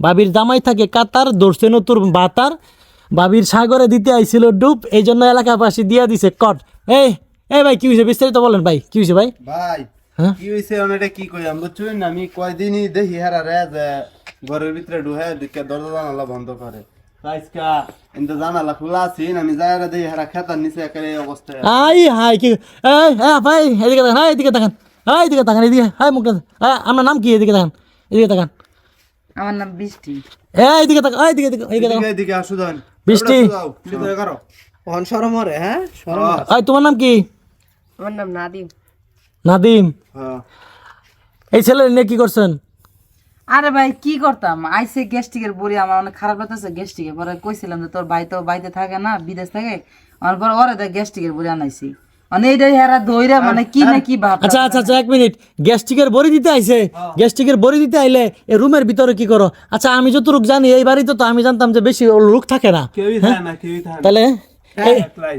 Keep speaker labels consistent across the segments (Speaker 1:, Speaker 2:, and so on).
Speaker 1: ভাবির জামাই থাকে কাতার, ধরছে নতুন বাতার, ভাবির সাগরে দিতে আইছিল ডুব, এই জন্য এলাকাবাসী দিয়া দিছে কট। এই এই ভাই কি হয়েছে বিস্তারিত বলেন ভাই, কি হয়েছে ভাই?
Speaker 2: ভাই কি হইছে অনেকটা কি কই আমি বুঝছেন না, আমি কয়দিনই দেখি হারারে যে ঘরের ভিতরে ঢুকে দিকে দরজা জানালা বন্ধ করে। আজকা ইন্দা জানালা খোলা আছে, আমি যাইরা দেখি হারা খেতার নিচে একেবারে এই অবস্থায়।
Speaker 1: আই হাই কি এই ভাই এদিকে দেখেন, এদিকে দেখেন, এদিকে দেখেন, এদিকে হাই মুখ আপনার নাম কি? এদিকে দেখেন, এদিকে দেখেন।
Speaker 3: আমার নাম বৃষ্টি।
Speaker 1: এদিকে দেখেন, এদিকে এদিকে দেখেন।
Speaker 2: এদিকে আসু দেন
Speaker 1: বৃষ্টি
Speaker 2: ভিতরে করো।
Speaker 4: অন শরম রে, হ্যাঁ শরম।
Speaker 1: এই তোমার নাম কি?
Speaker 3: আমার নাম নাদিম।
Speaker 1: নাদিম।
Speaker 2: হ্যাঁ
Speaker 1: এই ছেলে নিয়ে কি করছেন?
Speaker 3: আরে ভাই কি করতাম, আইসে গ্যাস্ট্রিকের বড়ি আমার অনেক খারাপ লাগতেছে গ্যাস্ট্রিকে, পরে কইছিলাম যে তোর ভাই তো বাইতে থাকে না, বিদেশ থাকে, আমার পরে ওরে দেখ গ্যাস্ট্রিকের বড়ি আনাইছি, মানে এইটাই হেরা দইরা মানে কি না কি ভাব।
Speaker 1: আচ্ছা আচ্ছা আচ্ছা, এক মিনিট, গ্যাস্ট্রিকের বড়ি দিতে আইছে? গ্যাস্ট্রিকের বড়ি দিতে আইলে এই রুমের ভিতরে কি করো? আচ্ছা আমি যতটুকু জানি এই বাড়িতে তো আমি জানতাম যে বেশি লোক থাকে না,
Speaker 2: কেউই থাকে না, কেউই থাকে না।
Speaker 1: তাহলে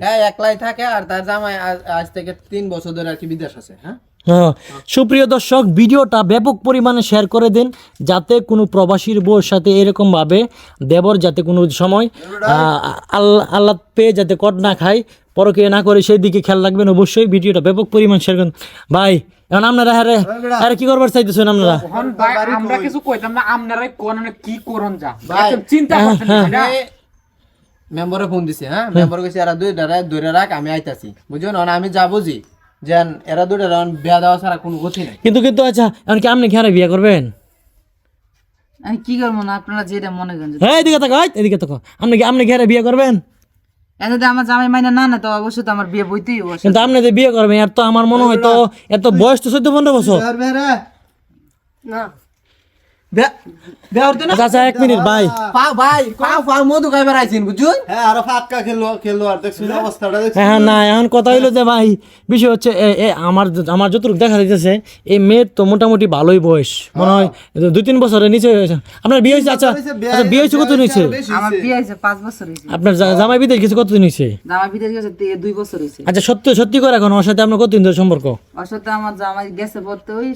Speaker 4: হ্যাঁ একলাই থাকে, আর তার জামাই আজ থেকে 3 বছর ধরে আর কি বিদেশ আছে। হ্যাঁ
Speaker 1: হ্যাঁ, সুপ্রিয় দর্শক ভিডিওটা ব্যাপক পরিমাণে শেয়ার করে দিন, যাতে কোনো প্রবাসীর বউর সাথে এরকমভাবে দেবর যাতে কোনো সময় আল্লাহ পেয়ে যাতে কট না খায়, পরকে না করে সেই দিকে খেয়াল রাখবেন অবশ্যই। ভিডিওটা ব্যাপক পরিমাণ শেয়ার করুন ভাই। এখন আপনারা আরে কি করবার চাইতেছেন আপনারা?
Speaker 5: আমরা কিছু কইতাম না, আপনারাই কোন কি করন যা চিন্তা করছেন না।
Speaker 4: মেম্বারে ফোন দিছে, হ্যাঁ মেম্বার কইছে এরা দুই ধরে রাখ, আমি আইতাছি, বুঝছো না? আমি যা বুঝি যেন এরা দুইটা বিয়া দেওয়া ছাড়া কোনো গতি নাই।
Speaker 1: কিন্তু কিন্তু আচ্ছা এখন কি আপনি খেয়ারে বিয়ে করবেন?
Speaker 3: আমি কি করবো না, আপনারা যেটা মনে করেন।
Speaker 1: হ্যাঁ এদিকে তাকো, এদিকে তাকো, আপনি খেয়ারে বিয়ে করবেন?
Speaker 3: যদি আমার জামাই মাইনা না না তো অবশ্যই তো আমার বিয়ে বইতেই হবে।
Speaker 1: কিন্তু আপনি যে বিয়ে করবেন এর তো আমার মনে হয় তো এত বয়স তো 14-15 বছর।
Speaker 3: না
Speaker 1: আচ্ছা আচ্ছা এক মিনিট ভাই,
Speaker 4: ভাই মধু খাইবার আইছেন, বুঝুন?
Speaker 2: হ্যাঁ আরো ফাক্কা খেলো আর দেখছিস অবস্থাটা দেখছিস।
Speaker 1: হ্যাঁ না এখন কথা হইলো যে ভাই বিষয় হচ্ছে আমার যতটুকু দেখা যাইতেছে এই মেয়ের তো মোটামুটি ভালোই বয়স, মনে হয় 2-3 বছরের নিচে হয়েছে। আপনার বিয়ে হয়েছে? আচ্ছা আচ্ছা বিয়ে হয়েছে কতদিন হয়েছে?
Speaker 3: আমার বিয়ে হয়েছে 5 বছর হয়েছে।
Speaker 1: আপনার জামাই বিদেশ গেছে কতদিন হয়েছে?
Speaker 3: জামাই বিদেশ গেছে 2 বছর হয়েছে।
Speaker 1: আচ্ছা সত্যি সত্যি করে এখন ওর সাথে আপনার কতদিন ধরে সম্পর্ক?
Speaker 3: ওর সাথে আমার জামাই গেছে পড়তে ওই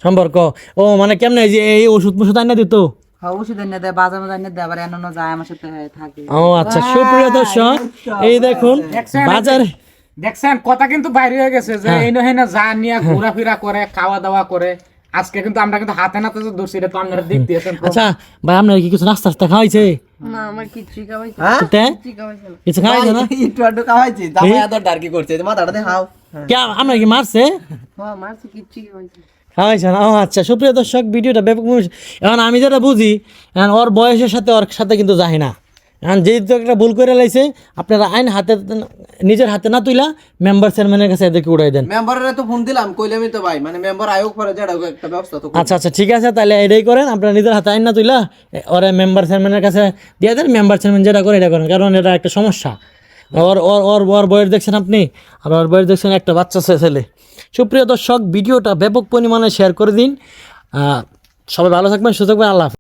Speaker 1: সম্পর্ক ও মানে কেমন এই যে এই ওষুধ আইনা দিত?
Speaker 3: হ্যাঁ ওষুধ এনে দেয়, বাজার এনে দেয়, আবার এনে যায় আমার সাথে থাকে।
Speaker 1: ও আচ্ছা সুপ্রিয় দর্শক এই দেখুন বাজারে
Speaker 5: দেখছেন কথা কিন্তু বাইরে হয়ে গেছে যে এই নহে না যা নিয়ে ঘোরাফেরা করে, খাওয়া দাওয়া করে। আজকে কিন্তু আমরা কিন্তু হাতে নাতে যে ধরছি, এটা তো আপনারা দেখতে আছেন।
Speaker 1: আচ্ছা ভাই আপনার কি কিছু নাস্তা খাওয়াইছে?
Speaker 3: না আমার কিচ্ছু খাওয়াইছে
Speaker 4: হ্যাঁ
Speaker 1: কিছু খাওয়াইছে না?
Speaker 4: একটু আড্ডু খাওয়াইছি, জামাই আদর ডারকি করছে, মাথাটা দেখাও।
Speaker 1: কে আপনার কি মারছে?
Speaker 3: হ্যাঁ মারছে, কিচ্ছু খাওয়াইছে।
Speaker 1: খাওয়াইছে না? ও আচ্ছা সুপ্রিয় দর্শক ভিডিওটা ব্যাপক এখন আমি যেটা বুঝি এখন ওর বয়সের সাথে ওর সাথে কিন্তু যায় না। এখন যেহেতু একটা ভুল করে লাইছে আপনারা আইন হাতে নিজের হাতে না তুইলা মেম্বার চেয়ারম্যানের কাছে এদেরকে উড়াই দেন।
Speaker 4: মেম্বারের তো ফোন দিলাম, কইলামই তো ভাই, মানে মেম্বার আয়োগ করে যেটা একটা ব্যবস্থা তো।
Speaker 1: আচ্ছা আচ্ছা ঠিক আছে, তাহলে এটাই করেন, আপনারা নিজের হাতে আইন না তুইলা ওরা মেম্বার চেয়ারম্যানের কাছে দিয়ে দেন, মেম্বার চেয়ারম্যান যেটা করে এটা করেন, কারণ এটা একটা সমস্যা। ওর ওর ওর ওর বয়স দেখছেন আপনি, আর ওর বয়স দেখছেন একটা বাচ্চা ছেলে। সুপ্রিয় দর্শক ভিডিওটা ব্যাপক পরিমাণে শেয়ার করে দিন। সবাই ভালো থাকবেন, সুস্থ থাকবেন, আল্লাহ হাফেজ।